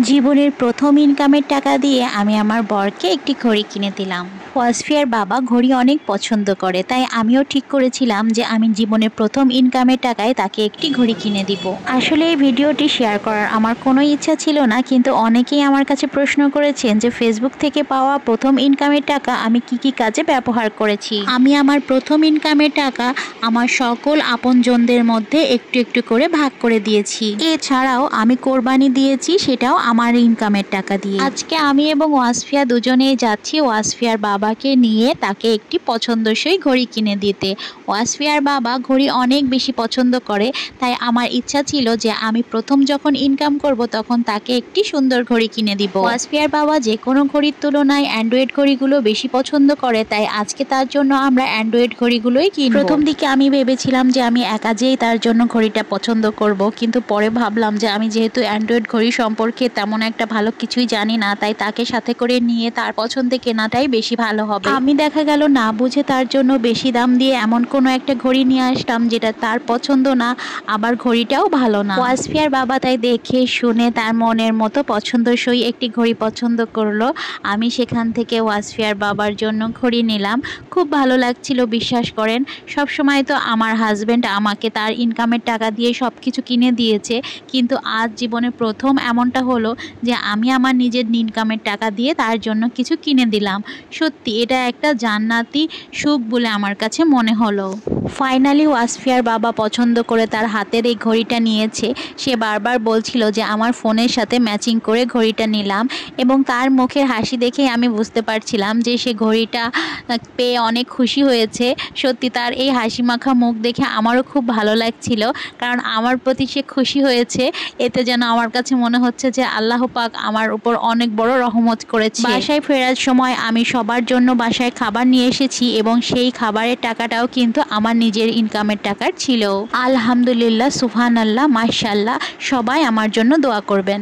জীবনের প্রথম ইনকামের টাকা দিয়ে আমি আমার বরকে একটি ঘড়ি কিনে দিলাম। ওয়াসফিয়ার বাবা ঘড়ি অনেক পছন্দ করে, তাই আমিও ঠিক করেছিলাম যে আমি জীবনের প্রথম ইনকামের টাকায় তাকে একটি ঘড়ি কিনে দিব। আসলে এই ভিডিওটি শেয়ার করার আমার কোনো ইচ্ছা ছিল না, কিন্তু অনেকেই আমার কাছে প্রশ্ন করেছেন যে ফেসবুক থেকে পাওয়া প্রথম ইনকামের টাকা আমি কি কাজে ব্যবহার করেছি। আমি আমার প্রথম ইনকামের টাকা আমার সকল আপনজনদের মধ্যে একটু একটু করে ভাগ করে দিয়েছি। এছাড়াও আমি কোরবানি দিয়েছি, সেটাও আমার ইনকামের টাকা দিয়ে। আজকে আমি এবং ওয়াসফিয়া দুজনেই যাচ্ছি ওয়াসফিয়ার বাবাকে নিয়ে তাকে একটি পছন্দসই ঘড়ি কিনে দিতে। ওয়াসফিয়ার বাবা ঘড়ি অনেক বেশি পছন্দ করে, তাই আমার ইচ্ছা ছিল যে আমি প্রথম যখন ইনকাম করব তখন তাকে একটি সুন্দর ঘড়ি কিনে দিব। ওয়াসফিয়ার বাবা যে কোনো ঘড়ির তুলনায় অ্যান্ড্রয়েড ঘড়িগুলো বেশি পছন্দ করে, তাই আজকে তার জন্য আমরা অ্যান্ড্রয়েড ঘড়িগুলোই কিনব। প্রথম দিকে আমি ভেবেছিলাম যে আমি একা যেই তার জন্য ঘড়িটা পছন্দ করব, কিন্তু পরে ভাবলাম যে আমি যেহেতু অ্যান্ড্রয়েড ঘড়ি সম্পর্কে তেমন একটা ভালো কিছুই জানি না, তাই তাকে সাথে করে নিয়ে তার পছন্দে কেনাটাই বেশি ভালো হবে। আমি দেখা গেল না বুঝে তার জন্য বেশি দাম দিয়ে এমন কোনো একটা ঘড়ি নিয়ে আসলাম যেটা তার পছন্দ না, আবার ঘড়িটাও ভালো না। ওয়াসফিয়ার বাবা তাই দেখে শুনে তার মনের মতো পছন্দসই একটি ঘড়ি পছন্দ করলো। আমি সেখান থেকে ওয়াসফিয়ার বাবার জন্য ঘড়ি নিলাম। খুব ভালো লাগছিল, বিশ্বাস করেন। সব সময় তো আমার হাজব্যান্ড আমাকে তার ইনকামের টাকা দিয়ে সব কিছু কিনে দিয়েছে, কিন্তু আজ জীবনে প্রথম এমনটা হলো যে আমি আমার নিজের ইনকামের টাকা দিয়ে তার জন্য কিছু কিনে দিলাম। সত্যি এটা একটা জান্নাতি সুখ বলে আমার কাছে মনে হলো। ফাইনালি ওয়াসফিয়ার বাবা পছন্দ করে তার হাতের এই ঘড়িটা নিয়েছে। সে বারবার বলছিল যে আমার ফোনের সাথে ম্যাচিং করে ঘড়িটা নিলাম, এবং তার মুখের হাসি দেখেই আমি বুঝতে পারছিলাম যে সে ঘড়িটা পেয়ে অনেক খুশি হয়েছে। সত্যি তার এই হাসি মাখা মুখ দেখে আমারও খুব ভালো লাগছিল, কারণ আমার প্রতি সে খুশি হয়েছে। এতে যেন আমার কাছে মনে হচ্ছে যে আল্লাহ পাক আমার উপর অনেক বড় রহমত করেছে। বাসায় ফেরার সময় আমি সবার জন্য বাসায় খাবার নিয়ে এসেছি, এবং সেই খাবারের টাকাটাও কিন্তু আমার নিজের ইনকামের টাকার ছিল। আলহামদুলিল্লাহ, সুবহানাল্লাহ, মাশাআল্লাহ। সবাই আমার জন্য দোয়া করবেন।